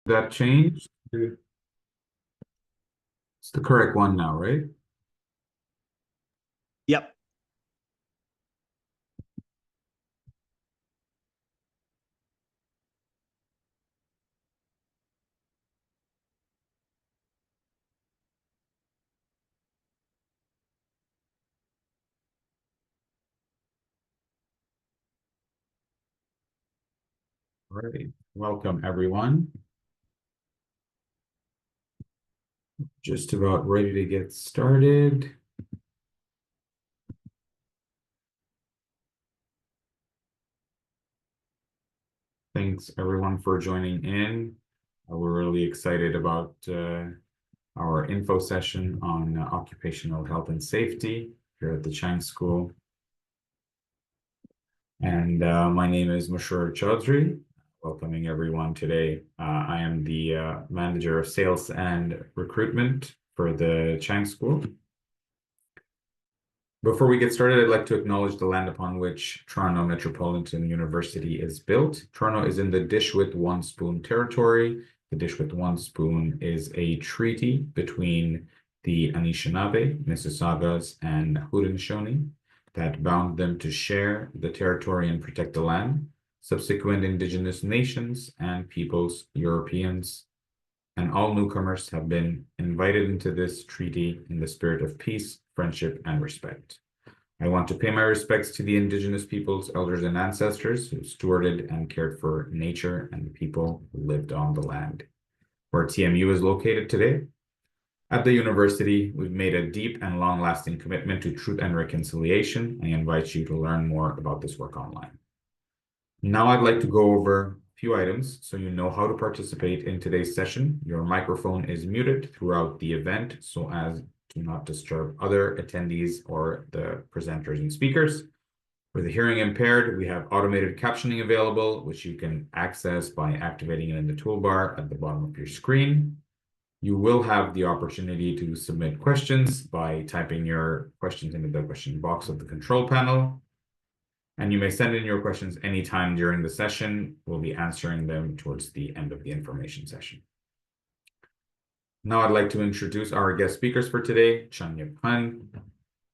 That changed? It's the correct one now, right? Yep. All right. Welcome, everyone. Just about ready to get started. Thanks, everyone, for joining in. We're really excited about our info session on occupational health and safety here at the Chang School. And my name is Mashur Chaudhry. Welcoming everyone today. I am the manager of sales and recruitment for the Chang School. Before we get started, I'd like to acknowledge the land upon which Toronto Metropolitan University is built. Toronto is in the Dish with One Spoon territory. The Dish with One Spoon is a treaty between the Anishinaabe, Mississaugas, and Haudenosaunee that bound them to share the territory and protect the land. Subsequent Indigenous nations and peoples, Europeans, and all newcomers have been invited into this treaty in the spirit of peace, friendship, and respect. I want to pay my respects to the Indigenous peoples, elders, and ancestors who stewarded and cared for nature and the people who lived on the land. Where TMU is located today, at the university, we've made a deep and long-lasting commitment to truth and reconciliation. I invite you to learn more about this work online. Now I'd like to go over a few items so you know how to participate in today's session. Your microphone is muted throughout the event so as to not disturb other attendees or the presenters and speakers. For the hearing impaired, we have automated captioning available, which you can access by activating it in the toolbar at the bottom of your screen. You will have the opportunity to submit questions by typing your questions into the question box of the control panel. And you may send in your questions anytime during the session. We'll be answering them towards the end of the information session. Now I'd like to introduce our guest speakers for today, Chanya Pan,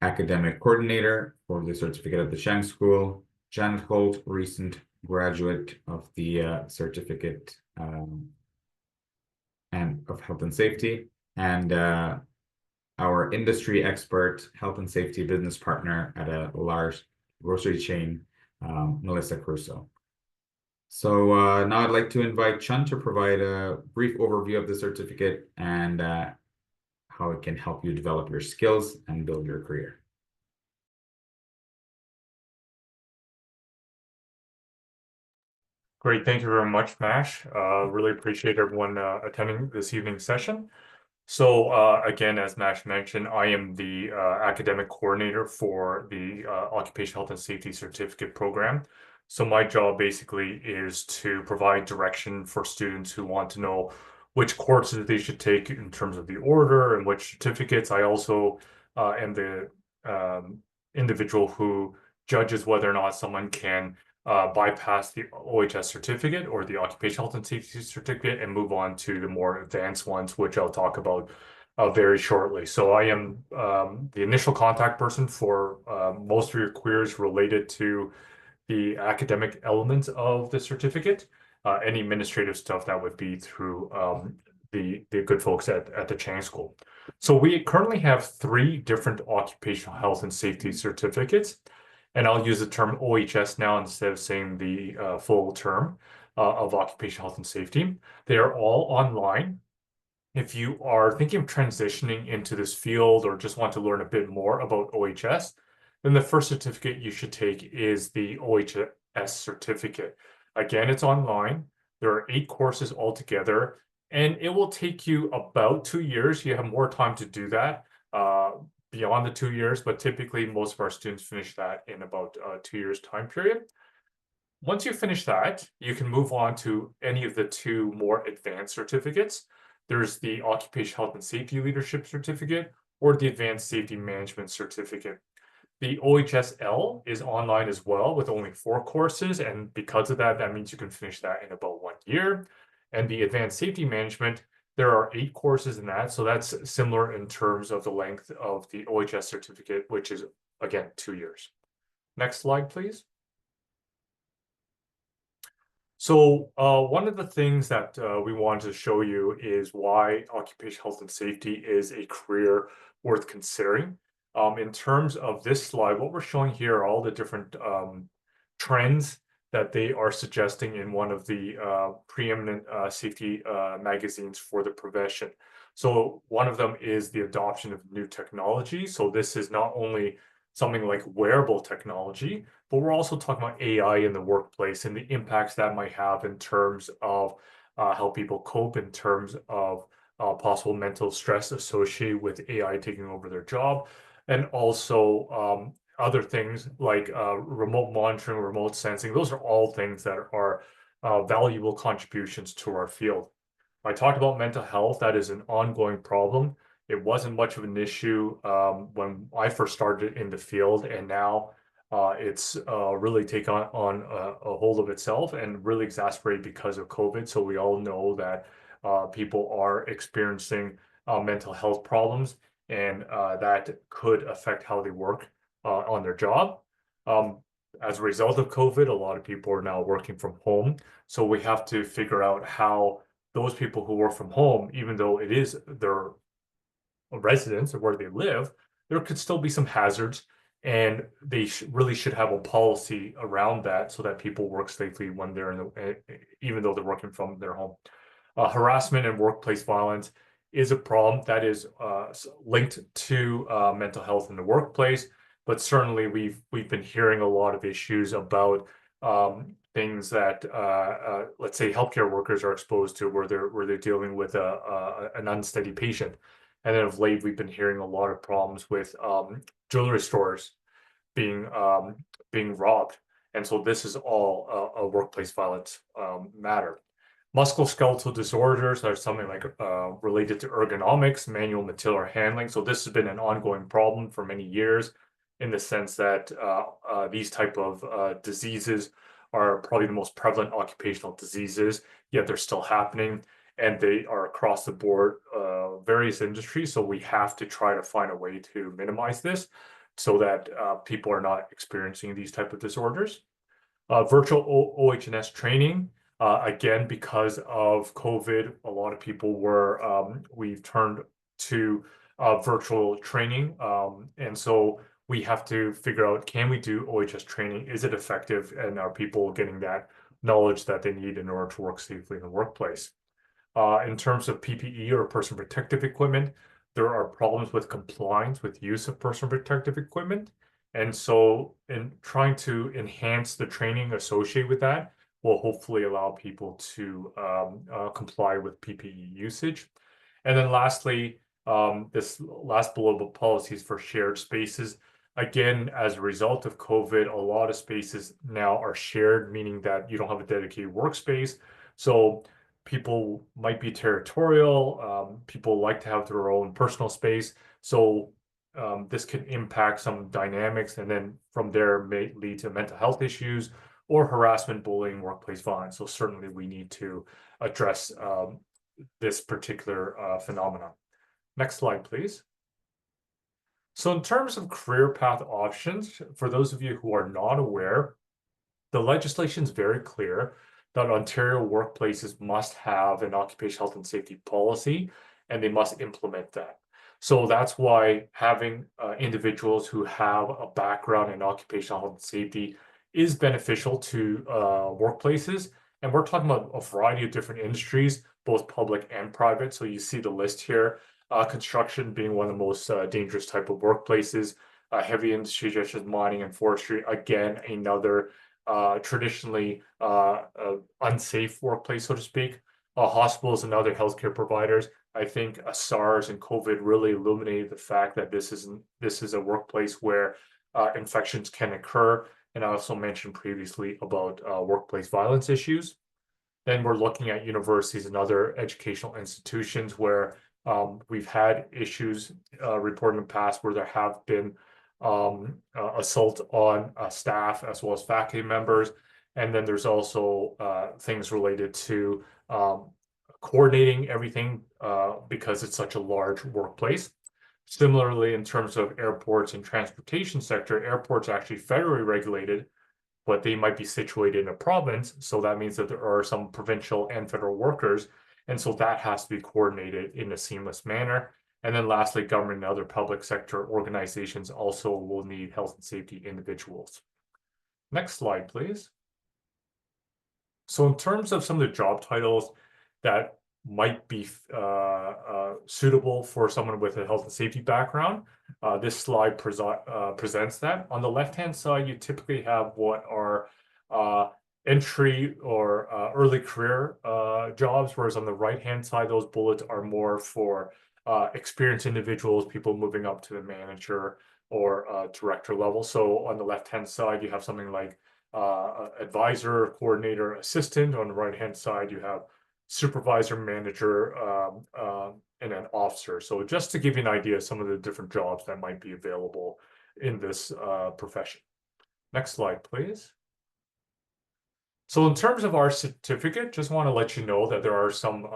Academic Coordinator for the Certificate at the Chang School, Janet Holt, recent graduate of the Certificate and of Health and Safety, and our industry expert, health and safety business partner at a large grocery chain, Melissa Crusoe. So now I'd like to invite Chun to provide a brief overview of the certificate and how it can help you develop your skills and build your career. Great, thank you very much, Mash. Really appreciate everyone attending this evening's session. So again, as Mash mentioned, I am the academic coordinator for the Occupational Health and Safety Certificate program. So my job basically is to provide direction for students who want to know which courses they should take in terms of the order and which certificates. I also am the individual who judges whether or not someone can bypass the OHS certificate or the Occupational Health and Safety certificate and move on to the more advanced ones, which I'll talk about very shortly. So I am the initial contact person for most of your queries related to the academic elements of the certificate. Any administrative stuff that would be through the good folks at the Chang School. So we currently have 3 different occupational health and safety certificates. And I'll use the term OHS now instead of saying the full term of occupational health and safety. They are all online. If you are thinking of transitioning into this field or just want to learn a bit more about OHS, then the first certificate you should take is the OHS certificate. Again, it's online. There are 8 courses altogether, and it will take you about 2 years. You have more time to do that beyond the 2 years, but typically most of our students finish that in about 2 years time period. Once you finish that, you can move on to any of the 2 more advanced certificates. There's the Occupational Health and Safety Leadership Certificate or the Advanced Safety Management Certificate. The OHSL is online as well with only 4 courses, and because of that, that means you can finish that in about 1 year. And the advanced safety management, there are 8 courses in that. So that's similar in terms of the length of the OHS certificate, which is, again, 2 years. Next slide, please. So one of the things that we want to show you is why occupational health and safety is a career worth considering. In terms of this slide, what we're showing here are all the different trends that they are suggesting in one of the preeminent safety magazines for the profession. So one of them is the adoption of new technology. So this is not only something like wearable technology, but we're also talking about AI in the workplace and the impacts that might have in terms of how people cope, in terms of possible mental stress associated with AI taking over their job, and also other things like remote monitoring, remote sensing. Those are all things that are valuable contributions to our field. I talked about mental health. That is an ongoing problem. It wasn't much of an issue when I first started in the field, and now it's really taken on a hold of itself and really exacerbated because of COVID. So we all know that people are experiencing mental health problems, and that could affect how they work on their job. As a result of COVID, a lot of people are now working from home. So we have to figure out how those people who work from home, even though it is their residence or where they live, there could still be some hazards, and they really should have a policy around that so that people work safely when they're in even though they're working from their home. Harassment and workplace violence is a problem that is linked to mental health in the workplace, but certainly we've been hearing a lot of issues about things that let's say healthcare workers are exposed to, where they're dealing with an unsteady patient. And then of late, we've been hearing a lot of problems with jewelry stores being robbed. And so this is all a workplace violence matter. Musculoskeletal disorders are something like related to ergonomics, manual material handling. So this has been an ongoing problem for many years, in the sense that these type of diseases are probably the most prevalent occupational diseases, yet they're still happening, and they are across the board, various industries. So we have to try to find a way to minimize this so that people are not experiencing these type of disorders. Virtual OH&S training, again, because of COVID, a lot of people we've turned to virtual training. And so we have to figure out, can we do OHS training? Is it effective? And are people getting that knowledge that they need in order to work safely in the workplace? In terms of PPE or personal protective equipment, there are problems with compliance with use of personal protective equipment. And so in trying to enhance the training associated with that will hopefully allow people to comply with PPE usage. And then lastly, this last bullet, policies for shared spaces. Again, as a result of COVID, a lot of spaces now are shared, meaning that you don't have a dedicated workspace. So people might be territorial. People like to have their own personal space. So this can impact some dynamics, and then from there may lead to mental health issues or harassment, bullying, workplace violence. So certainly we need to address this particular phenomenon. Next slide, please. So in terms of career path options, for those of you who are not aware, the legislation is very clear that Ontario workplaces must have an occupational health and safety policy, and they must implement that. So that's why having individuals who have a background in occupational health and safety is beneficial to workplaces. And we're talking about a variety of different industries, both public and private. So you see the list here, construction being one of the most dangerous type of workplaces, heavy industry such as mining and forestry, again, another traditionally unsafe workplace, so to speak. Hospitals and other healthcare providers. I think SARS and COVID really illuminated the fact that this is a workplace where infections can occur. And I also mentioned previously about workplace violence issues. Then we're looking at universities and other educational institutions where we've had issues reported in the past where there have been assault on staff as well as faculty members. And then there's also things related to coordinating everything because it's such a large workplace. Similarly, in terms of airports and transportation sector, airports are actually federally regulated, but they might be situated in a province. So that means that there are some provincial and federal workers. And so that has to be coordinated in a seamless manner. And then lastly, government and other public sector organizations also will need health and safety individuals. Next slide, please. So in terms of some of the job titles that might be suitable for someone with a health and safety background, this slide presents that. On the left-hand side, you typically have what are entry or early career jobs, whereas on the right-hand side, those bullets are more for experienced individuals, people moving up to the manager or director level. So on the left-hand side, you have something like advisor, coordinator, assistant. On the right-hand side, you have supervisor, manager, and an officer. So just to give you an idea of some of the different jobs that might be available in this profession. Next slide, please. So in terms of our certificate, just want to let you know that there are some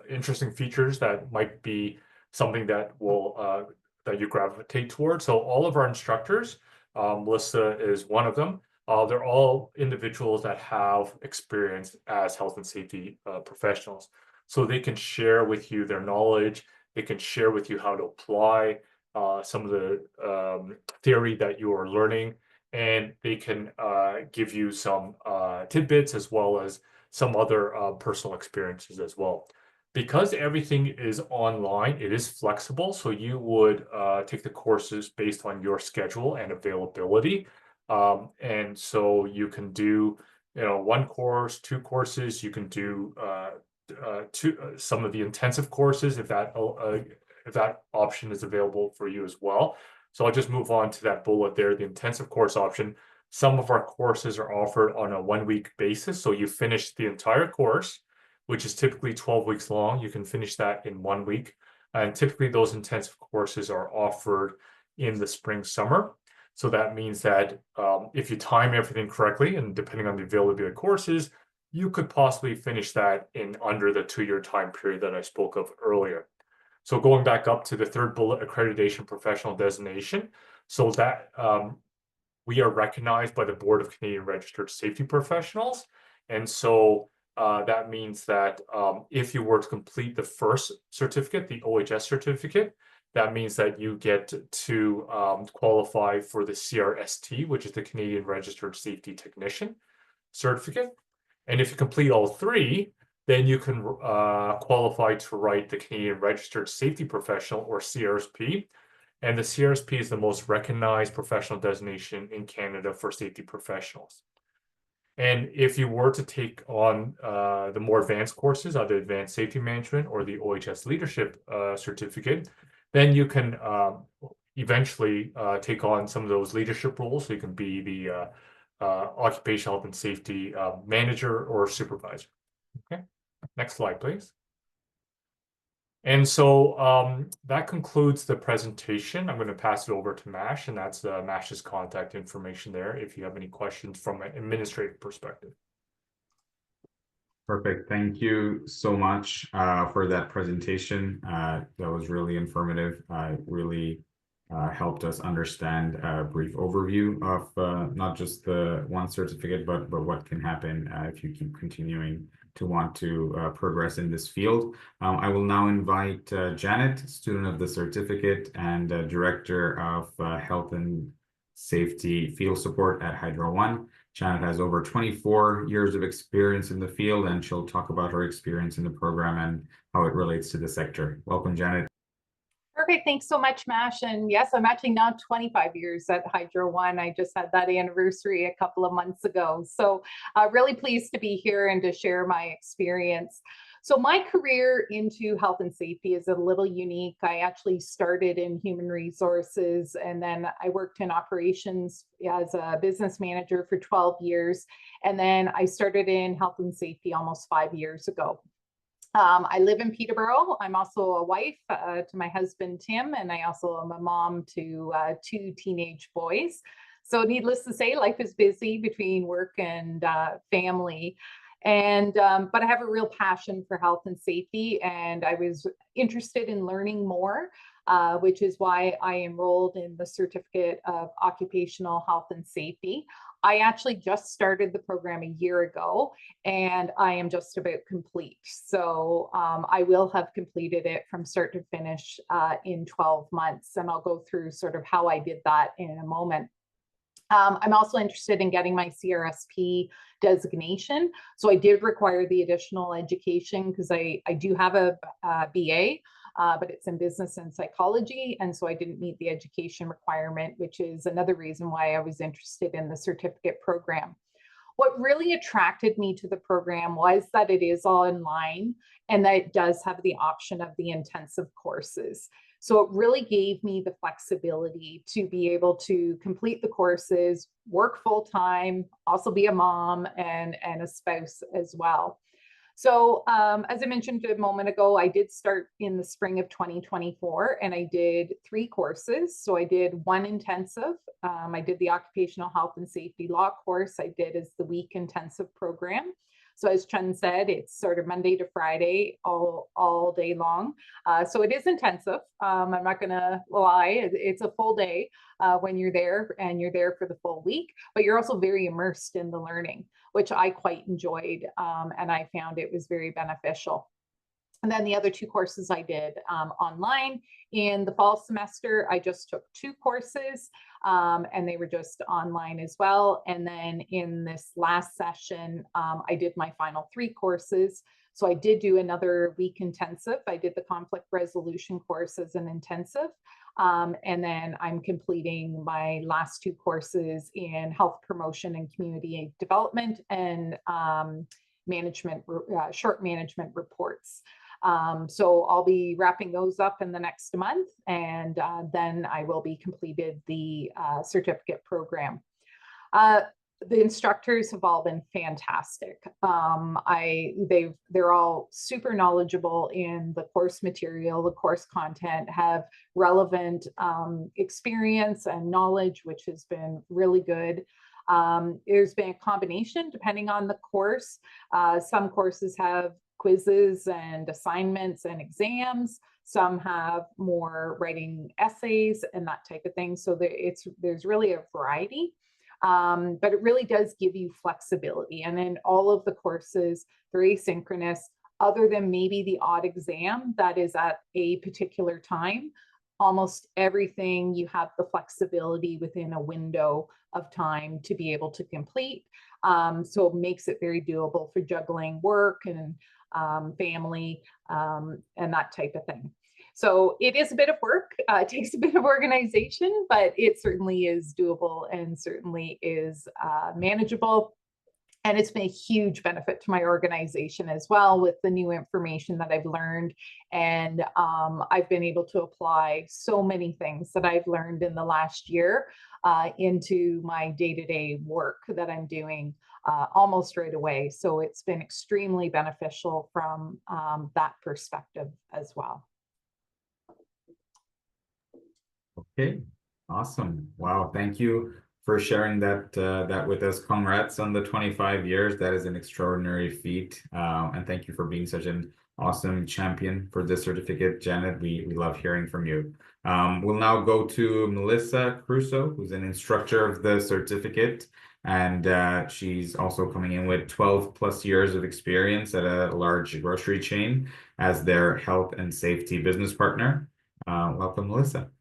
interesting features that might be something that will that you gravitate towards. So all of our instructors, Melissa is one of them. They're all individuals that have experience as health and safety professionals. So they can share with you their knowledge. They can share with you how to apply some of the theory that you are learning, and they can give you some tidbits as well as some other personal experiences as well. Because everything is online, it is flexible. So you would take the courses based on your schedule and availability. And so you can do, one course, two courses. You can do some of the intensive courses if that option is available for you as well. So I'll just move on to that bullet there, the intensive course option. Some of our courses are offered on a 1-week basis. So you finish the entire course, which is typically 12 weeks long. You can finish that in 1 week. And typically those intensive courses are offered in the spring, summer. So that means that if you time everything correctly, and depending on the availability of courses, you could possibly finish that in under the 2-year time period that I spoke of earlier. So going back up to the third bullet, accreditation professional designation. So that we are recognized by the Board of Canadian Registered Safety Professionals. And so that means that if you were to complete the first certificate, the OHS certificate, that means that you get to qualify for the CRST, which is the Canadian Registered Safety Technician certificate. And if you complete all three, then you can qualify to write the Canadian Registered Safety Professional, or CRSP. And the CRSP is the most recognized professional designation in Canada for safety professionals. And if you were to take on the more advanced courses, either Advanced Safety Management or the OHS Leadership Certificate, then you can eventually take on some of those leadership roles. So you can be the occupational health and safety manager or supervisor. Okay, next slide, please. And so that concludes the presentation. I'm going to pass it over to Mash, and that's Mash's contact information there if you have any questions from an administrative perspective. Perfect. Thank you so much for that presentation. That was really informative. Really helped us understand a brief overview of not just the one certificate, but what can happen if you keep continuing to want to progress in this field. I will now invite Janet, student of the certificate and Director of Health and Safety Field Support at Hydro One. Janet has over 24 years of experience in the field, and she'll talk about her experience in the program and how it relates to the sector. Welcome, Janet. Perfect. Thanks so much, Mash. And yes, I'm actually now 25 years at Hydro One. I just had that anniversary a couple of months ago. So really pleased to be here and to share my experience. So my career into health and safety is a little unique. I actually started in human resources, and then I worked in operations as a business manager for 12 years. And then I started in health and safety almost 5 years ago. I live in Peterborough. I'm also a wife to my husband, Tim, and I also am a mom to 2 teenage boys. So needless to say, life is busy between work and family. And but I have a real passion for health and safety, and I was interested in learning more, which is why I enrolled in the Certificate of Occupational Health and Safety. I actually just started the program a year ago, and I am just about complete. So I will have completed it from start to finish in 12 months, and I'll go through sort of how I did that in a moment. I'm also interested in getting my CRSP designation. So I did require the additional education because I do have a BA, but it's in business and psychology. And so I didn't meet the education requirement, which is another reason why I was interested in the certificate program. What really attracted me to the program was that it is all online and that it does have the option of the intensive courses. So it really gave me the flexibility to be able to complete the courses, work full time, also be a mom and a spouse as well. So as I mentioned a moment ago, I did start in the spring of 2024 and I did 3 courses. So I did 1 intensive. I did the Occupational Health and Safety Law course. I did as the week intensive program. So as Chen said, it's sort of Monday to Friday, all day long. So it is intensive. I'm not going to lie. It's a full day when you're there, and you're there for the full week, but you're also very immersed in the learning, which I quite enjoyed, and I found it was very beneficial. And then the other 2 courses I did online. In the fall semester, I just took 2 courses, and they were just online as well. And then in this last session, I did my final 3 courses. So I did do another week intensive. I did the conflict resolution course as an intensive. And then I'm completing my last 2 courses in health promotion and community development and management, short management reports. So I'll be wrapping those up in the next month, and then I will be completed the certificate program. The instructors have all been fantastic. They're all super knowledgeable in the course material, the course content, have relevant experience and knowledge, which has been really good. There's been a combination depending on the course. Some courses have quizzes and assignments and exams. Some have more writing essays and that type of thing. So there's really a variety, but it really does give you flexibility. And in all of the courses, they're asynchronous, other than maybe the odd exam that is at a particular time. Almost everything you have the flexibility within a window of time to be able to complete. So it makes it very doable for juggling work and family and that type of thing. So it is a bit of work. It takes a bit of organization, but it certainly is doable and certainly is manageable. And it's been a huge benefit to my organization as well with the new information that I've learned. And I've been able to apply so many things that I've learned in the last year into my day-to-day work that I'm doing almost right away. So it's been extremely beneficial from that perspective as well. Okay, awesome. Wow, thank you for sharing that with us. Congrats on the 25 years. That is an extraordinary feat. And thank you for being such an awesome champion for this certificate, Janet. We love hearing from you. We'll now go to Melissa Crusoe, who's an instructor of the certificate. And she's also coming in with 12 plus years of experience at a large grocery chain as their health and safety business partner. Welcome, Melissa.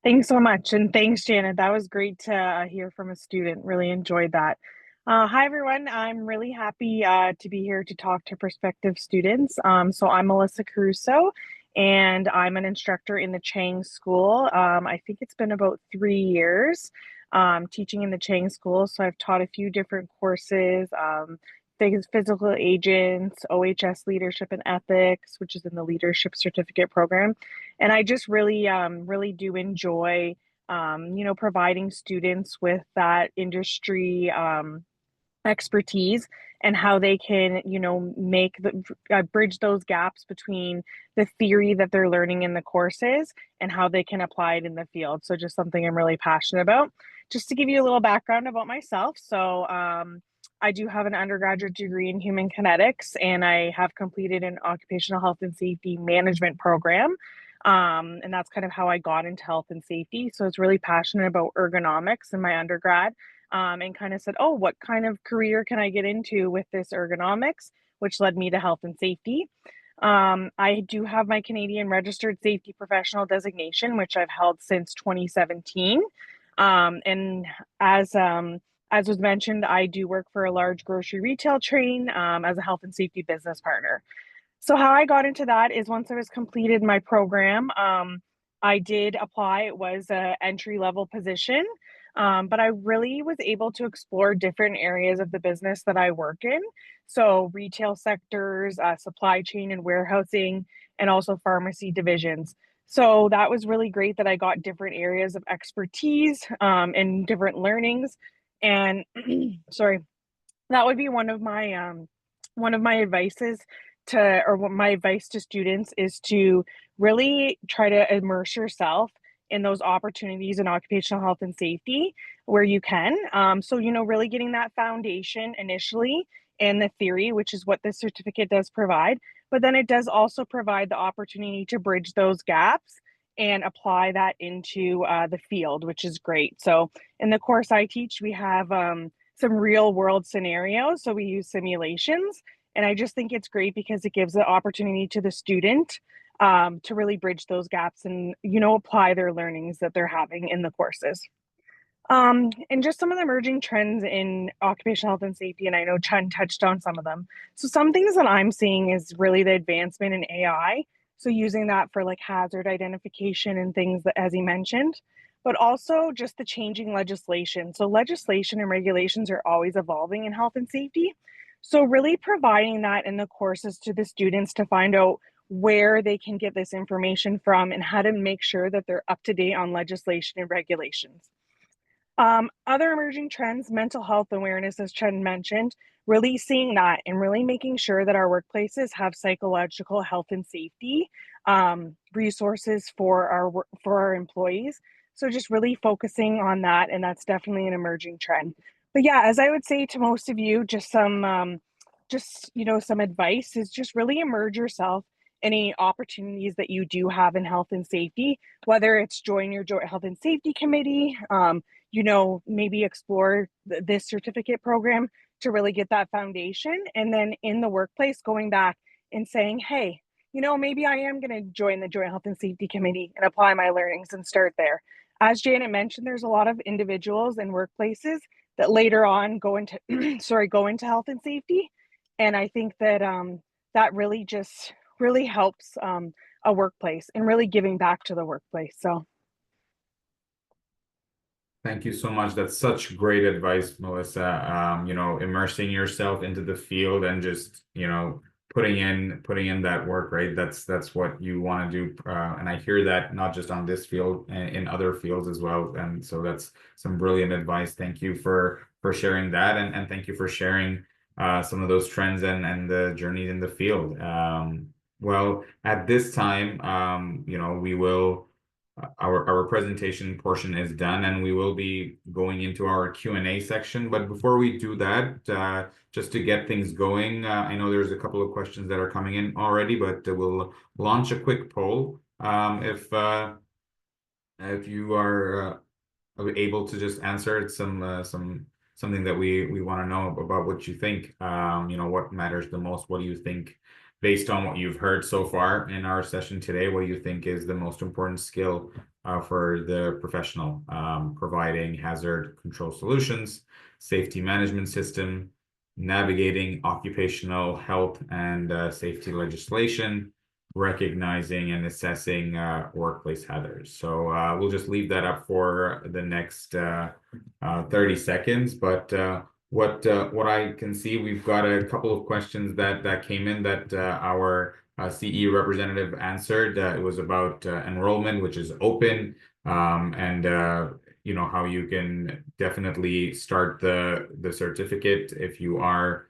Thanks so much. And thanks, Janet. That was great to hear from a student. Really enjoyed that. Hi, everyone. I'm really happy to be here to talk to prospective students. So I'm Melissa Caruso, and I'm an instructor in the Chang School. I think it's been about 3 years teaching in the Chang School. So I've taught a few different courses, physical agents, OHS leadership and ethics, which is in the leadership certificate program. And I just really do enjoy, providing students with that industry expertise and how they can, make bridge those gaps between the theory that they're learning in the courses and how they can apply it in the field. So just something I'm really passionate about. Just to give you a little background about myself. So I do have an undergraduate degree in human kinetics, and I have completed an occupational health and safety management program. And that's kind of how I got into health and safety. So I was really passionate about ergonomics in my undergrad, and kind of said, oh, what kind of career can I get into with this ergonomics, which led me to health and safety. I do have my Canadian Registered Safety Professional designation, which I've held since 2017. And as was mentioned, I do work for a large grocery retail chain as a health and safety business partner. So how I got into that is once I was completed my program, I did apply. It was a entry level position, but I really was able to explore different areas of the business that I work in. So retail sectors, supply chain and warehousing, and also pharmacy divisions. So that was really great that I got different areas of expertise and different learnings. And sorry, that would be one of my advices to, or what my advice to students is to really try to immerse yourself in those opportunities in occupational health and safety where you can. So, really getting that foundation initially in the theory, which is what this certificate does provide, but then it does also provide the opportunity to bridge those gaps and apply that into the field, which is great. So in the course I teach, we have some real world scenarios. So we use simulations. And I just think it's great because it gives the opportunity to the student to really bridge those gaps and, apply their learnings that they're having in the courses. And just some of the emerging trends in occupational health and safety, and I know Chun touched on some of them. So some things that I'm seeing is really the advancement in AI. So using that for like hazard identification and things that, as he mentioned, but also just the changing legislation. So legislation and regulations are always evolving in health and safety. So really providing that in the courses to the students to find out where they can get this information from and how to make sure that they're up to date on legislation and regulations. Other emerging trends, mental health awareness, as Chen mentioned, really seeing that and really making sure that our workplaces have psychological health and safety resources for our employees. So just really focusing on that, and that's definitely an emerging trend. But yeah, as I would say to most of you, just some advice is just really immerse yourself in any opportunities that you do have in health and safety, whether it's join your joint health and safety committee, maybe explore this certificate program to really get that foundation. And then in the workplace, going back and saying, hey, maybe I am going to join the Joint Health and Safety Committee and apply my learnings and start there. As Janet mentioned, there's a lot of individuals and workplaces that later on go into health and safety. And I think that that really just really helps a workplace and really giving back to the workplace. So Thank you so much. That's such great advice, Melissa. Immersing yourself into the field and just, putting in that work, right? That's what you want to do. And I hear that not just on this field, in other fields as well. And so that's some brilliant advice. Thank you for sharing that. And thank you for sharing some of those trends and the journey in the field. Well, at this time, we will our presentation portion is done, and we will be going into our Q&A section. But before we do that, just to get things going, I know there's a couple of questions that are coming in already, but we'll launch a quick poll. If you are able to just answer something that we want to know about what you think, what matters the most, what do you think based on what you've heard so far in our session today, what do you think is the most important skill for the professional, providing hazard control solutions, safety management system, navigating occupational health and safety legislation, recognizing and assessing workplace hazards. So we'll just leave that up for the next 30 seconds. But what I can see, we've got a couple of questions that came in that our CE representative answered. It was about enrollment, which is open, and how you can definitely start the certificate if you are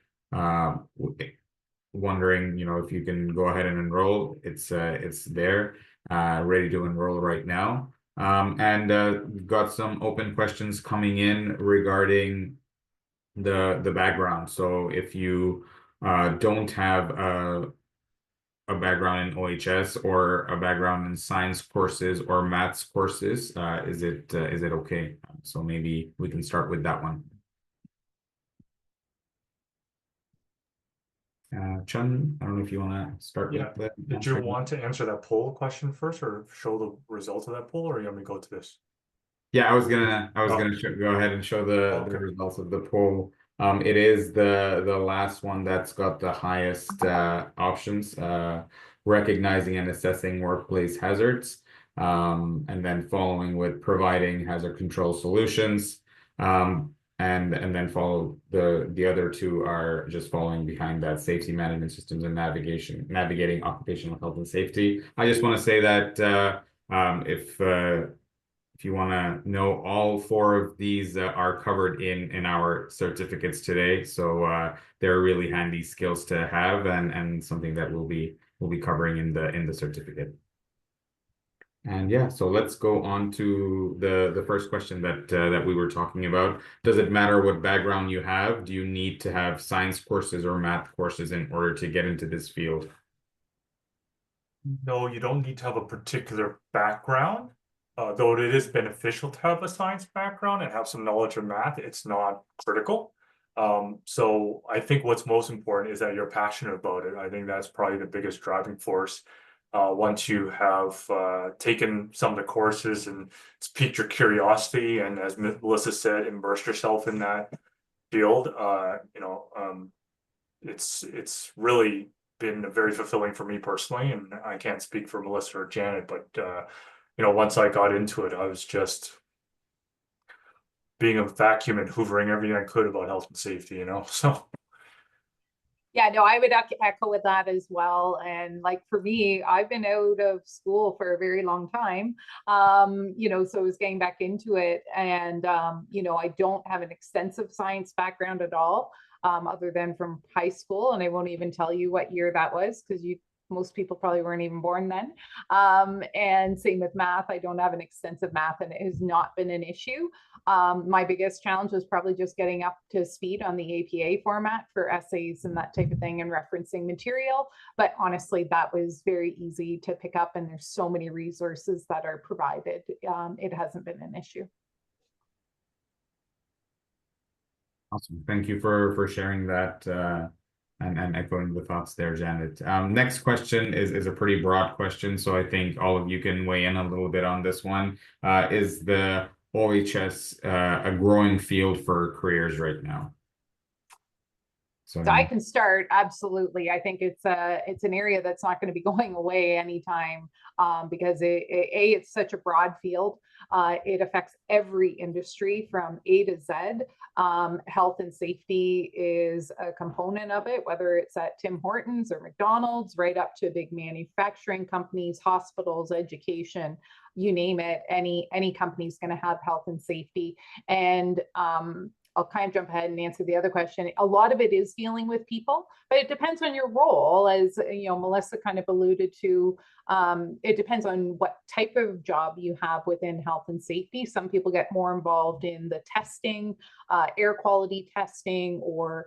wondering, if you can go ahead and enroll. It's there, ready to enroll right now. And we've got some open questions coming in regarding the background. So if you don't have a background in OHS or a background in science courses or maths courses, is it okay? So maybe we can start with that one. Chun, I don't know if you want to start Yeah. with Did you want to answer that poll question first, or show the results of that poll, or you want me to go to this? Yeah, I was gonna Oh. go ahead and show the Okay. results of the poll. It is the last one that's got the highest options, recognizing and assessing workplace hazards, and then following with providing hazard control solutions, and then follow the other two are just following behind that: safety management systems and navigating occupational health and safety. I just want to say that if you want to know, all four of these are covered in our certificates today, so they're really handy skills to have, and something that we'll be covering in the certificate. And yeah, so let's go on to the first question that we were talking about. Does it matter what background you have? Do you need to have science courses or math courses in order to get into this field? No, you don't need to have a particular background, though it is beneficial to have a science background and have some knowledge of math. It's not critical. So I think what's most important is that you're passionate about it. I think that's probably the biggest driving force. Once you have taken some of the courses and it's piqued your curiosity, and as Melissa said, immerse yourself in that field, it's really been very fulfilling for me personally, and I can't speak for Melissa or Janet, but once I got into it, I was just being a vacuum and hoovering everything I could about health and safety, so. Yeah, no, I would echo with that as well. And like for me, I've been out of school for a very long time. So I was getting back into it. And, I don't have an extensive science background at all, other than from high school. And I won't even tell you what year that was, because most people probably weren't even born then. And same with math. I don't have an extensive math, and it has not been an issue. My biggest challenge was probably just getting up to speed on the APA format for essays and that type of thing, and referencing material. But honestly, that was very easy to pick up, and there's so many resources that are provided. It hasn't been an issue. Awesome. Thank you for sharing that and echoing the thoughts there, Janet. Next question is a pretty broad question, so I think all of you can weigh in a little bit on this one. Is the OHS a growing field for careers right now? So I can start. Absolutely. I think it's an area that's not going to be going away anytime, because it's such a broad field. It affects every industry from A to Z. Health and safety is a component of it, whether it's at Tim Hortons or McDonald's, right up to big manufacturing companies, hospitals, education, you name it. Any company is going to have health and safety. And I'll kind of jump ahead and answer the other question. A lot of it is dealing with people, but it depends on your role. As Melissa kind of alluded to, it depends on what type of job you have within health and safety. Some people get more involved in the testing, air quality testing, or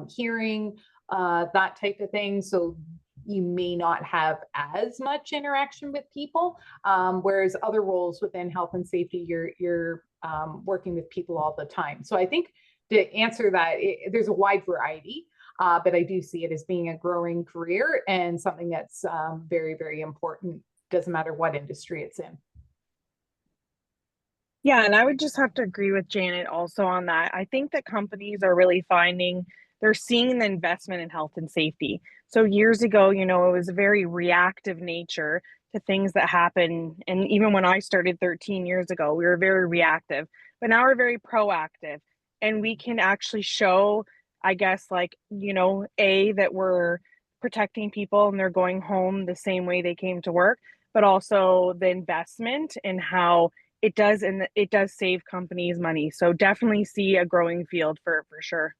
hearing, that type of thing. So you may not have as much interaction with people, whereas other roles within health and safety, you're working with people all the time. So I think to answer that, there's a wide variety, but I do see it as being a growing career and something that's very, very important. Doesn't matter what industry it's in. Yeah, and I would just have to agree with Janet also on that. I think that companies are really they're seeing the investment in health and safety. So years ago, it was a very reactive nature to things that happen. And even when I started 13 years ago, we were very reactive, but now we're very proactive. And we can actually show, I guess, that we're protecting people and they're going home the same way they came to work, but also the investment in how it does save companies money. So definitely see a growing field for sure.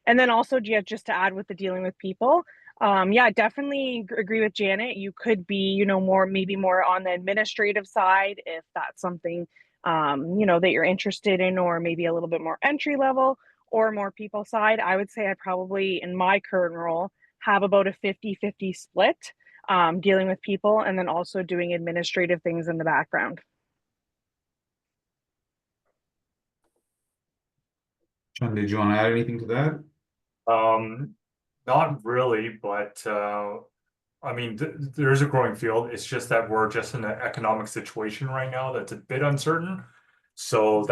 And then also, just to add with the dealing with people, yeah, definitely agree with Janet. You could be, maybe more on the administrative side if that's something, that you're interested in, or maybe a little bit more entry level, or more people side, I would say I probably, in my current role, have about a 50-50 split, dealing with people and then also doing administrative things in the background. Sean, did you want to add anything to that? Not really, but I mean, there is a growing field. It's just that we're just in an economic situation right now that's a bit uncertain. So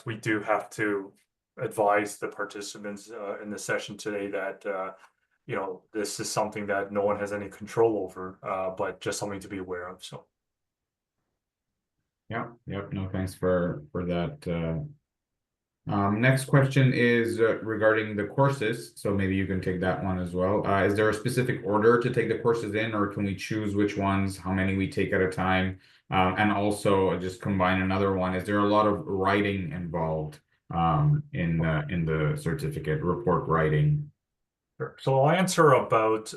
we do have to advise the participants in the session today that you know, this is something that no one has any control over, but just something to be aware of. So Yeah, yep, no, thanks for that. Next question is regarding the courses, so maybe you can take that one as well. Is there a specific order to take the courses in, or can we choose which ones, how many we take at a time? And also just combine another one, is there a lot of writing involved in the certificate, report writing? sure. So I'll answer about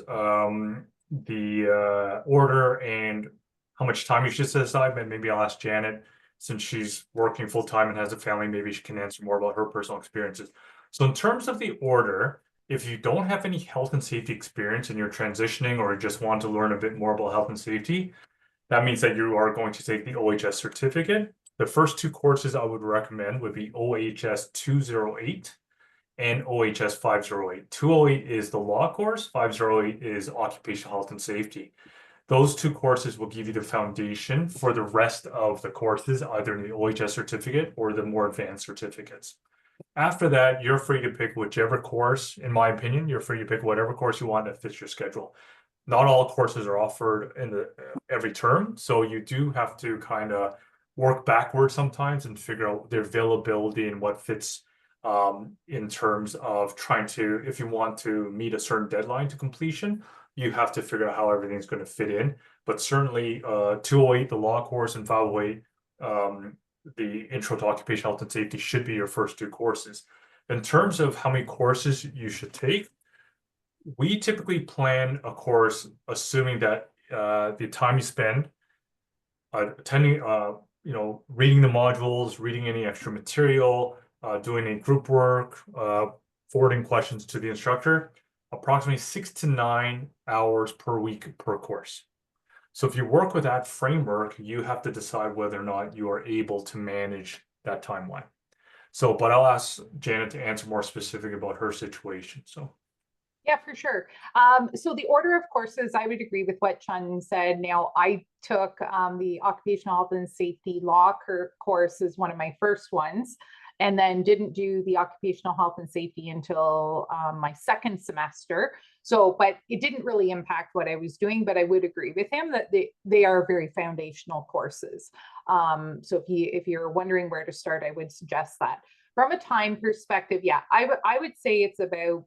the order and how much time you should set aside, but maybe I'll ask Janet, since she's working full-time and has a family, maybe she can answer more about her personal experiences. So in terms of the order, if you don't have any health and safety experience and you're transitioning or just want to learn a bit more about health and safety, that means that you are going to take the OHS certificate. The first two courses I would recommend would be OHS 208 and OHS 508. 208 is the law course, 508 is occupational health and safety. Those two courses will give you the foundation for the rest of the courses, either in the OHS certificate or the more advanced certificates. After that, you're free to pick whichever course, in my opinion, you're free to pick whatever course you want that fits your schedule. Not all courses are offered in every term, so you do have to kind of work backwards sometimes and figure out their availability and what fits in terms of trying to, if you want to meet a certain deadline to completion, you have to figure out how everything's going to fit in. But certainly 208, the law course, and 508, the Intro to Occupational Health and Safety should be your first two courses. In terms of how many courses you should take, we typically plan a course assuming that the time you spend attending, you know, reading the modules, reading any extra material, doing any group work, forwarding questions to the instructor, approximately 6 to 9 hours per week per course. So if you work with that framework, you have to decide whether or not you are able to manage that timeline. So, but I'll ask Janet to answer more specific about her situation. So. Yeah, for sure. So the order of courses, I would agree with what Chun said. Now, I took the Occupational Health and Safety Law course as one of my first ones, and then didn't do the Occupational Health and Safety until my second semester. So, but it didn't really impact what I was doing, but I would agree with him that they are very foundational courses. So if you're wondering where to start, I would suggest that. From a time perspective, yeah, I would say it's about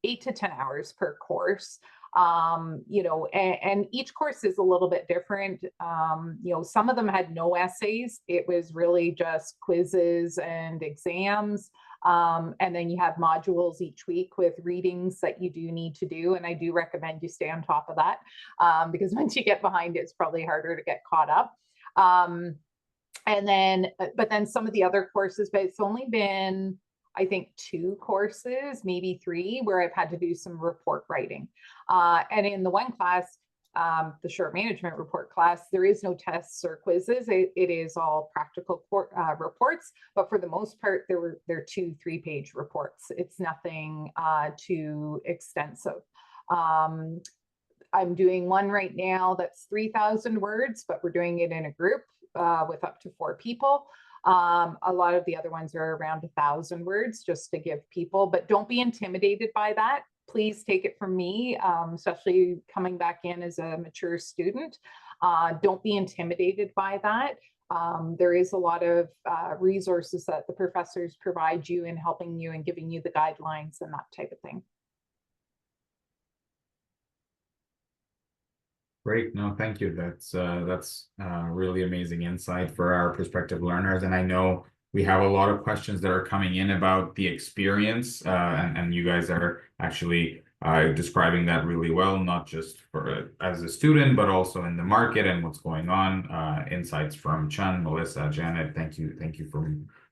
8 to 10 hours per course. You know, and each course is a little bit different. You know, some of them had no essays. It was really just quizzes and exams. And then you have modules each week with readings that you do need to do. And I do recommend you stay on top of that because once you get behind, it's probably harder to get caught up. And then, but then some of the other courses, but it's only been, I think, 2 courses, maybe 3, where I've had to do some report writing. And in the one class, the short management report class, there is no tests or quizzes. It is all practical reports, but for the most part, they're 2 3-page reports. It's nothing too extensive. I'm doing one right now that's 3,000 words, but we're doing it in a group with up to 4 people. A lot of the other ones are around 1,000 words just to give people, but don't be intimidated by that. Please take it from me, especially coming back in as a mature student. Don't be intimidated by that. There is a lot of resources that the professors provide you in helping you and giving you the guidelines and that type of thing. Great. No, thank you. That's really amazing insight for our prospective learners. And I know we have a lot of questions that are coming in about the experience, and you guys are actually describing that really well, not just for as a student, but also in the market and what's going on. Insights from Chun, Melissa, Janet. Thank you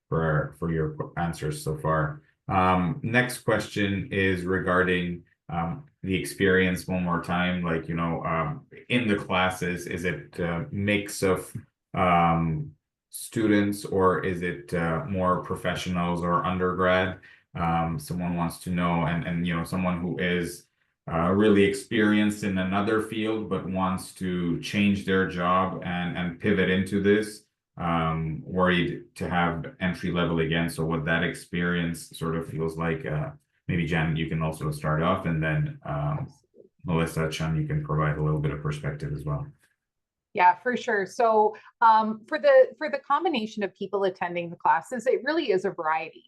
for your answers so far. Next question is regarding the experience one more time, like, in the classes, is it a mix of students or is it more professionals or undergrad? Someone wants to know, and someone who is really experienced in another field but wants to change their job and pivot into this, worried to have entry level again. So what that experience sort of feels like, maybe Jen, you can also start off, and then Melissa, Chun, you can provide a little bit of perspective as well. Yeah, for sure. So for the combination of people attending the classes, it really is a variety.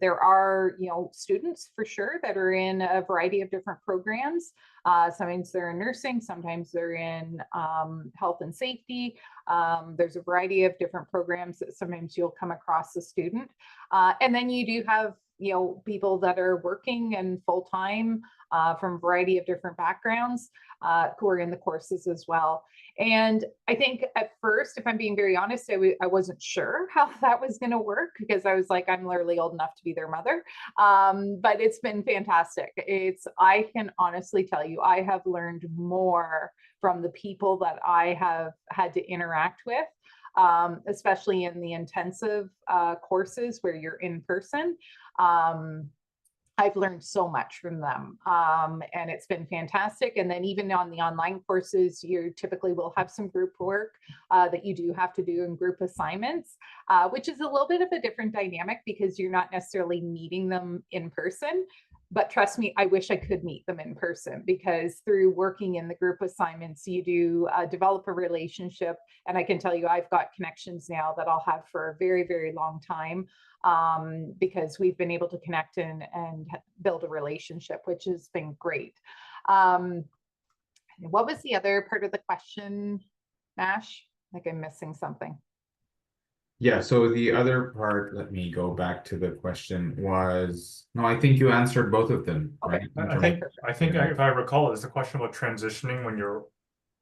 There are, students for sure that are in a variety of different programs. Sometimes they're in nursing, sometimes they're in health and safety. There's a variety of different programs that sometimes you'll come across a student. And then you do have, people that are working and full-time from a variety of different backgrounds who are in the courses as well. And I think at first, if I'm being very honest, I wasn't sure how that was going to work, because I was like, I'm literally old enough to be their mother. But it's been fantastic. I can honestly tell you, I have learned more from the people that I have had to interact with, especially in the intensive courses where you're in person. I've learned so much from them, and it's been fantastic. And then even on the online courses, you typically will have some group work that you do have to do in group assignments, which is a little bit of a different dynamic because you're not necessarily meeting them in person. But trust me, I wish I could meet them in person, because through working in the group assignments, you do develop a relationship. And I can tell you, I've got connections now that I'll have for a very, very long time, because we've been able to connect and build a relationship, which has been great. What was the other part of the question, Mash? Like I'm missing something. Yeah, so the other part, let me go back to the question, was, no, I think you answered both of them, Okay. right? I think if I recall, it's a question about transitioning when you're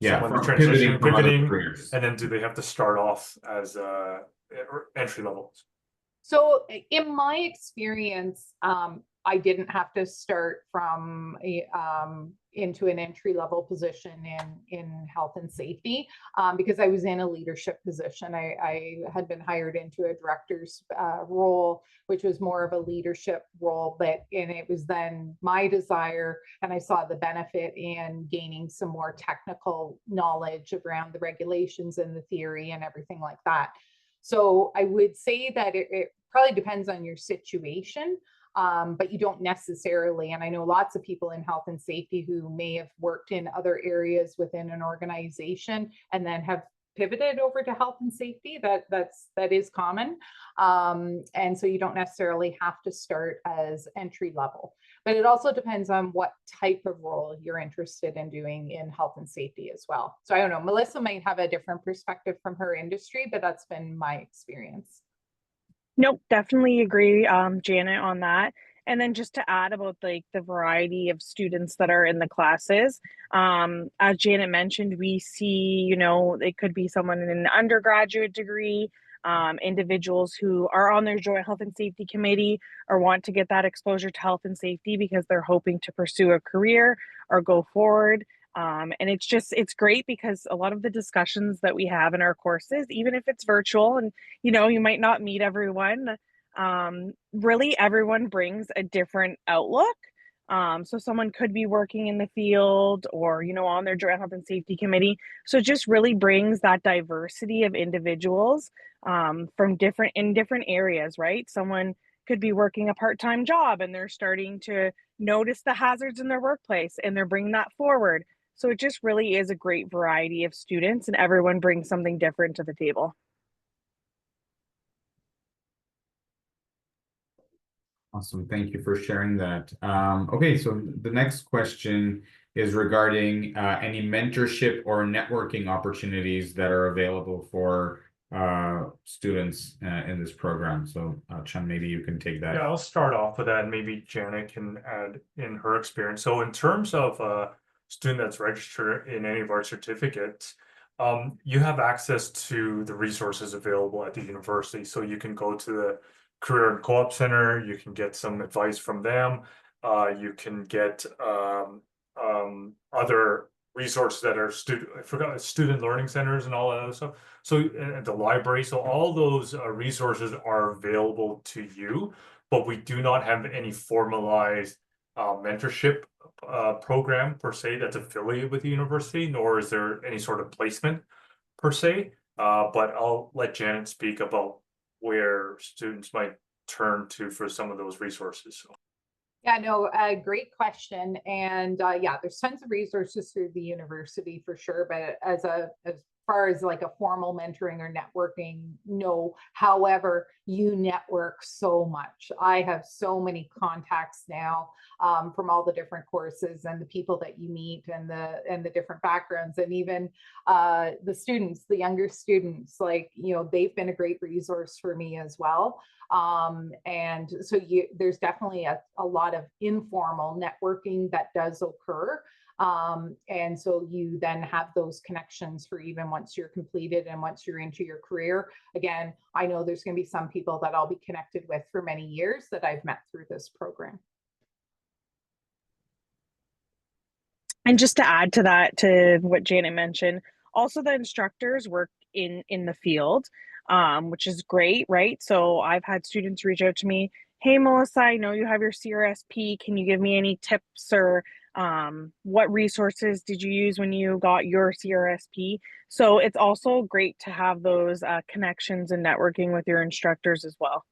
someone's from transitioning, from other pivoting, careers. and then do they have to start off as entry level? So in my experience, I didn't have to start from into an entry level position in health and safety, because I was in a leadership position. I had been hired into a director's role, which was more of a leadership role, and it was then my desire, and I saw the benefit in gaining some more technical knowledge around the regulations and the theory and everything like that. So I would say that it probably depends on your situation, but you don't necessarily. And I know lots of people in health and safety who may have worked in other areas within an organization and then have pivoted over to health and safety. That is common. And so you don't necessarily have to start as entry level, but it also depends on what type of role you're interested in doing in health and safety as well. So I don't know, Melissa might have a different perspective from her industry, but that's been my experience. Nope, definitely agree, Janet, on that. And then just to add about like the variety of students that are in the classes, as Janet mentioned, we see, it could be someone in an undergraduate degree, individuals who are on their joint health and safety committee or want to get that exposure to health and safety because they're hoping to pursue a career or go forward. And it's great because a lot of the discussions that we have in our courses, even if it's virtual and, you might not meet everyone, really everyone brings a different outlook. So someone could be working in the field or, on their joint health and safety committee. So it just really brings that diversity of individuals from different areas, right? Someone could be working a part-time job and they're starting to notice the hazards in their workplace and they're bringing that forward. So it just really is a great variety of students and everyone brings something different to the table. Awesome. Thank you for sharing that. Okay, so the next question is regarding any mentorship or networking opportunities that are available for students in this program. So Chun, maybe you can take that. Yeah, I'll start off with that and maybe Janet can add in her experience. So in terms of a student that's registered in any of our certificates, you have access to the resources available at the university. So you can go to the Career and Co-op Center, you can get some advice from them. You can get other resources that are student learning centers and all that other stuff. So the library, so all those resources are available to you, but we do not have any formalized mentorship program per se that's affiliated with the university, nor is there any sort of placement per se. But I'll let Janet speak about where students might turn to for some of those resources. So. Yeah, no, great question. And yeah, there's tons of resources through the university for sure. But as far as like a formal mentoring or networking, no. However, you network so much. I have so many contacts now from all the different courses and the people that you meet and the different backgrounds, and even the students, the younger students, like, they've been a great resource for me as well. And so there's definitely a lot of informal networking that does occur. And so you then have those connections for even once you're completed and once you're into your career. Again, I know there's going to be some people that I'll be connected with for many years that I've met through this program. And just to add to that, to what Janet mentioned, also the instructors work in the field, which is great, right? So I've had students reach out to me, hey, Melissa, I know you have your CRSP. Can you give me any tips, or what resources did you use when you got your CRSP? So it's also great to have those connections and networking with your instructors as well.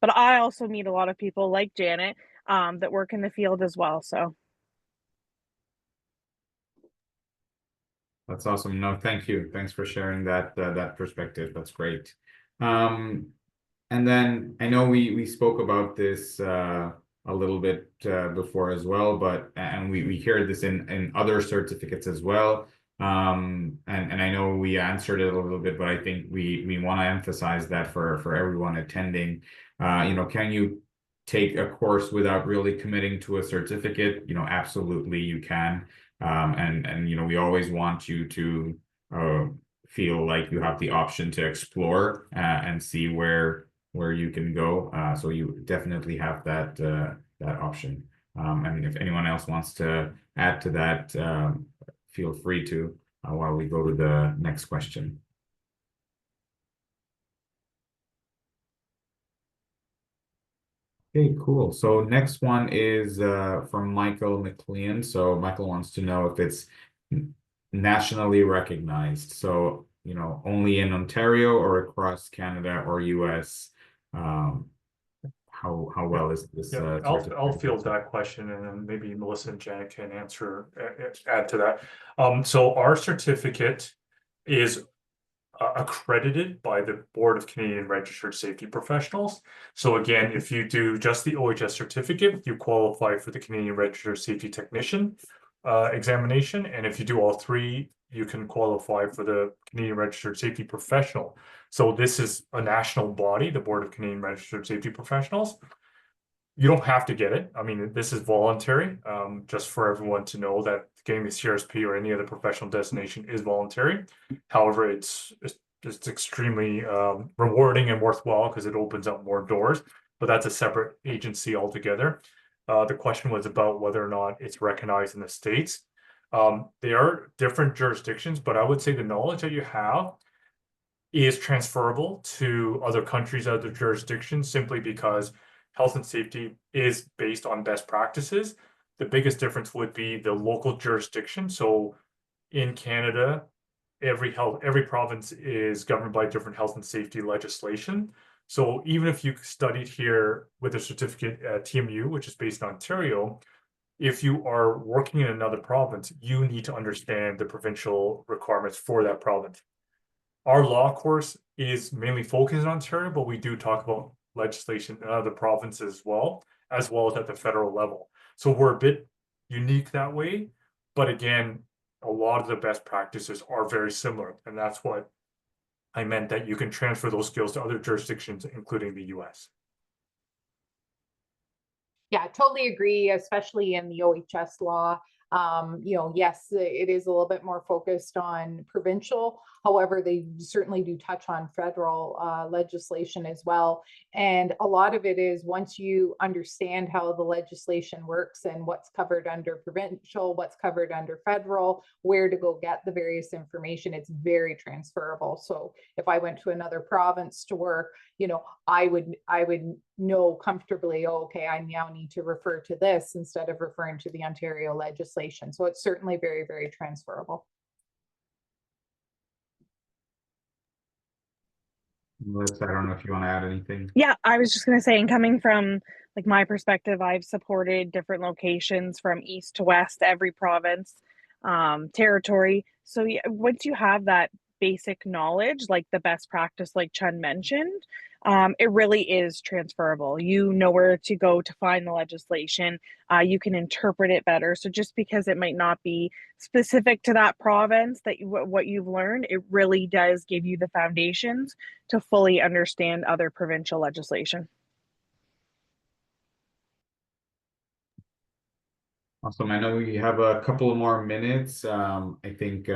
But I also meet a lot of people like Janet that work in the field as well. So. That's awesome. No, thank you. Thanks for sharing that perspective. That's great. And then I know we spoke about this a little bit before as well, but we hear this in other certificates as well. And I know we answered it a little bit, but I think we want to emphasize that for everyone attending. Can you take a course without really committing to a certificate? Absolutely you can. And we always want you to feel like you have the option to explore and see where you can go. So you definitely have that option. And if anyone else wants to add to that, feel free to while we go to the next question. Okay, cool. So next one is from Michael McLean. So Michael wants to know if it's nationally recognized. So, only in Ontario or across Canada or US. How well is this? I'll field that question, and then maybe Melissa and Janet can add to that. So our certificate is accredited by the Board of Canadian Registered Safety Professionals. So again, if you do just the OHS certificate, you qualify for the Canadian Registered Safety Technician examination. And if you do all three, you can qualify for the Canadian Registered Safety Professional. So this is a national body, the Board of Canadian Registered Safety Professionals. You don't have to get it. I mean, this is voluntary, just for everyone to know that getting the CRSP or any other professional designation is voluntary. However, it's extremely rewarding and worthwhile because it opens up more doors, but that's a separate agency altogether. The question was about whether or not it's recognized in the States. There are different jurisdictions, but I would say the knowledge that you have is transferable to other countries, other jurisdictions, simply because health and safety is based on best practices. The biggest difference would be the local jurisdiction. So in Canada, every province is governed by different health and safety legislation. So even if you studied here with a certificate at TMU, which is based in Ontario, if you are working in another province, you need to understand the provincial requirements for that province. Our law course is mainly focused in Ontario, but we do talk about legislation in other provinces as well as at the federal level. So we're a bit unique that way, but again, a lot of the best practices are very similar, and that's what I meant, that you can transfer those skills to other jurisdictions, including the US. Yeah, totally agree, especially in the OHS law. Yes, it is a little bit more focused on provincial. However, they certainly do touch on federal legislation as well. And a lot of it is once you understand how the legislation works and what's covered under provincial, what's covered under federal, where to go get the various information, it's very transferable. So if I went to another province to work, I would know comfortably, okay, I now need to refer to this instead of referring to the Ontario legislation. So it's certainly very, very transferable. Melissa, I don't know if you want to add anything. Yeah, I was just gonna say, and coming from like my perspective, I've supported different locations from east to west, every province, territory. So yeah, once you have that basic knowledge, like the best practice, like Chun mentioned, it really is transferable. You know where to go to find the legislation. You can interpret it better. So just because it might not be specific to that province that what you've learned, it really does give you the foundations to fully understand other provincial legislation. Awesome. I know we have a couple of more minutes. I think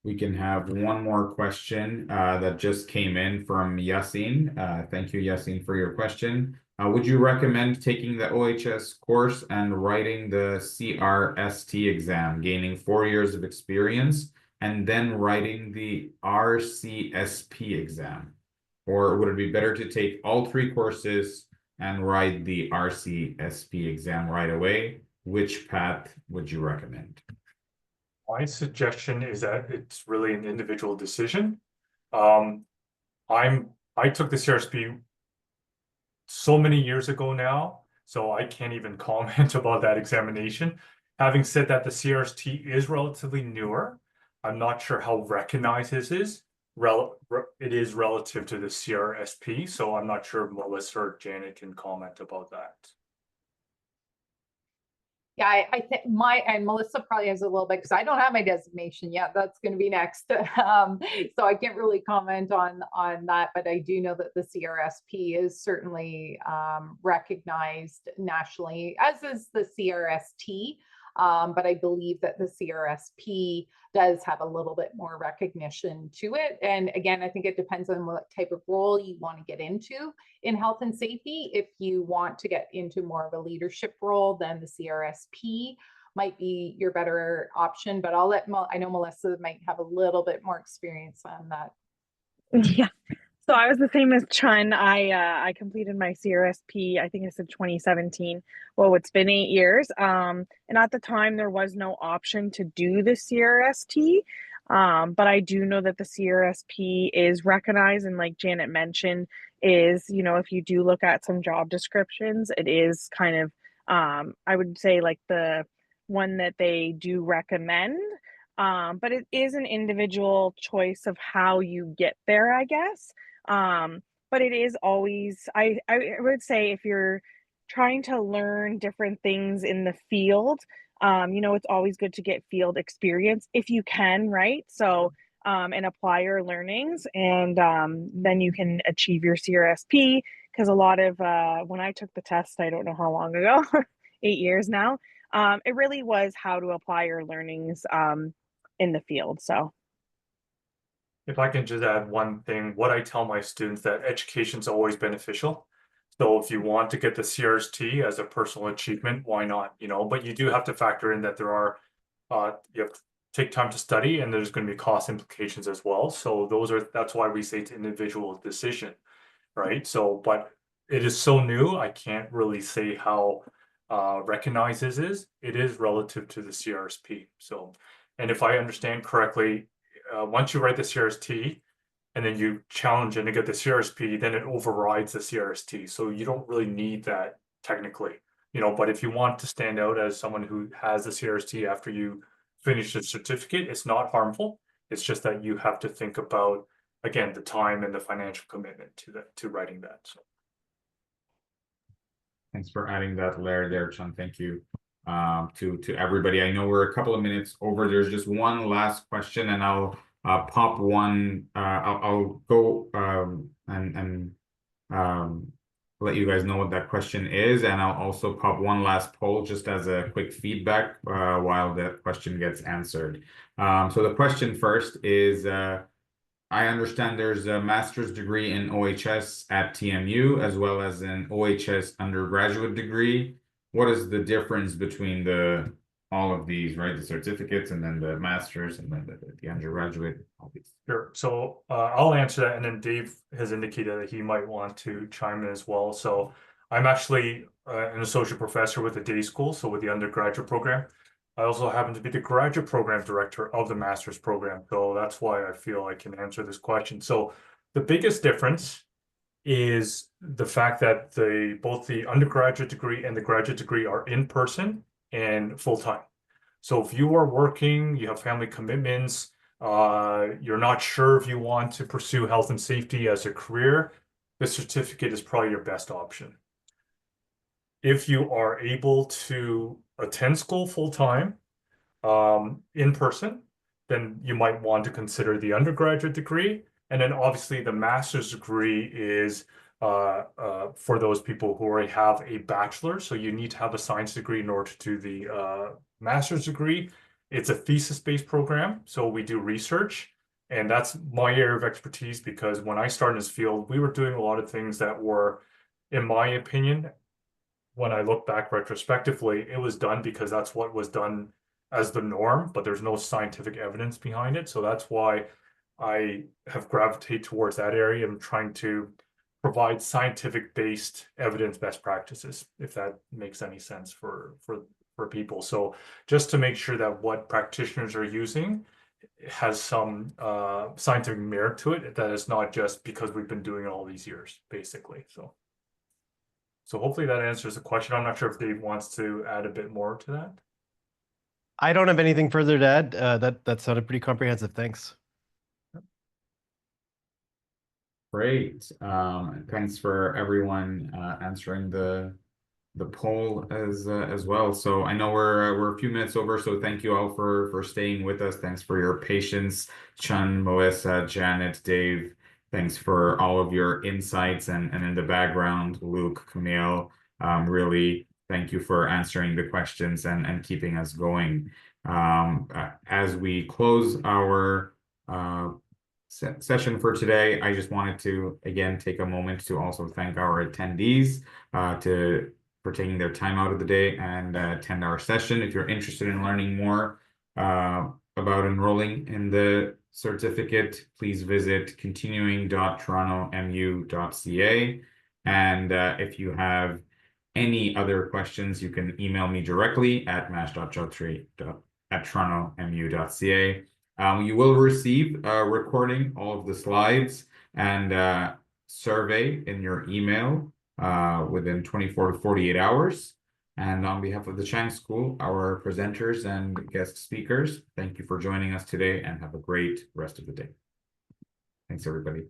we can have one more question that just came in from Yasin. Thank you, Yasin, for your question. Would you recommend taking the OHS course and writing the CRST exam, gaining 4 years of experience, and then writing the RCSP exam? Or would it be better to take all 3 courses and write the RCSP exam right away? Which path would you recommend? My suggestion is that it's really an individual decision. I took the CRSP so many years ago now, so I can't even comment about that examination. Having said that, the CRST is relatively newer. I'm not sure how recognized this is. It is relative to the CRSP, so I'm not sure if Melissa or Janet can comment about that. Yeah, I think and Melissa probably has a little bit because I don't have my designation yet. That's going to be next. So I can't really comment on that, but I do know that the CRSP is certainly recognized nationally, as is the CRST. But I believe that the CRSP does have a little bit more recognition to it. And again, I think it depends on what type of role you want to get into in health and safety. If you want to get into more of a leadership role, then the CRSP might be your better option. But I know Melissa might have a little bit more experience on that. Yeah. So I was the same as Chun. I completed my CRSP, I think it's in 2017. Well, it's been 8 years. And at the time there was no option to do the CRST. But I do know that the CRSP is recognized, and like Janet mentioned, is, if you do look at some job descriptions, it is kind of I would say like the one that they do recommend. But it is an individual choice of how you get there, I guess. But it is always, I would say, if you're trying to learn different things in the field, it's always good to get field experience if you can, right? So, and apply your learnings, and then you can achieve your CRSP. Because a lot of, when I took the test, I don't know how long ago, 8 years now, it really was how to apply your learnings in the field. So If I can just add one thing, what I tell my students that education is always beneficial. So if you want to get the CRST as a personal achievement, why not? But you do have to factor in that there are you have to take time to study, and there's going to be cost implications as well. So that's why we say it's individual decision, right? So, but it is so new, I can't really say how recognized this is. It is relative to the CRSP. So, and if I understand correctly, once you write the CRST and then you challenge and you get the CRSP, then it overrides the CRST. So you don't really need that technically, but if you want to stand out as someone who has the CRST after you finish the certificate, it's not harmful. It's just that you have to think about, again, the time and the financial commitment to writing that. So. Thanks for adding that layer there, Chun. Thank you to everybody. I know we're a couple of minutes over. There's just one last question, and I'll pop one. I'll go and let you guys know what that question is, and I'll also pop one last poll just as a quick feedback while that question gets answered. So the question first is, I understand there's a master's degree in OHS at TMU as well as an OHS undergraduate degree. What is the difference between all of these, right? The certificates and then the master's and then the undergraduate, all these. Sure. So I'll answer that, and then Dave has indicated that he might want to chime in as well. So I'm actually an associate professor with the day school, so with the undergraduate program. I also happen to be the graduate program director of the master's program, so that's why I feel I can answer this question. So the biggest difference is the fact that both the undergraduate degree and the graduate degree are in person and full-time. So if you are working, you have family commitments, you're not sure if you want to pursue health and safety as a career, the certificate is probably your best option. If you are able to attend school full-time, in person, then you might want to consider the undergraduate degree. And then obviously the master's degree is for those people who already have a bachelor. So you need to have a science degree in order to do the master's degree. It's a thesis-based program, so we do research. And that's my area of expertise, because when I started in this field, we were doing a lot of things that were, in my opinion, when I look back retrospectively, it was done because that's what was done as the norm, but there's no scientific evidence behind it. So that's why I have gravitated towards that area and trying to provide scientific-based evidence best practices, if that makes any sense for people. So just to make sure that what practitioners are using has some scientific merit to it, that it's not just because we've been doing it all these years, basically. So hopefully that answers the question. I'm not sure if Dave wants to add a bit more to that. I don't have anything further to add. That sounded pretty comprehensive. Thanks. Great. Thanks for everyone answering the poll as well. So I know we're a few minutes over, so thank you all for staying with us. Thanks for your patience, Chun, Melissa, Janet, Dave. Thanks for all of your insights and in the background, Luke, Camille. Really, thank you for answering the questions and keeping us going. As we close our session for today, I just wanted to again take a moment to also thank our attendees for taking their time out of the day and attend our session. If you're interested in learning more about enrolling in the certificate, please visit continuing.torontomu.ca. And if you have any other questions, you can email me directly at mash.chaudhry@torontomu.ca. You will receive a recording, all of the slides and survey in your email within 24 to 48 hours. And on behalf of the Chang School, our presenters and guest speakers, thank you for joining us today and have a great rest of the day. Thanks, everybody.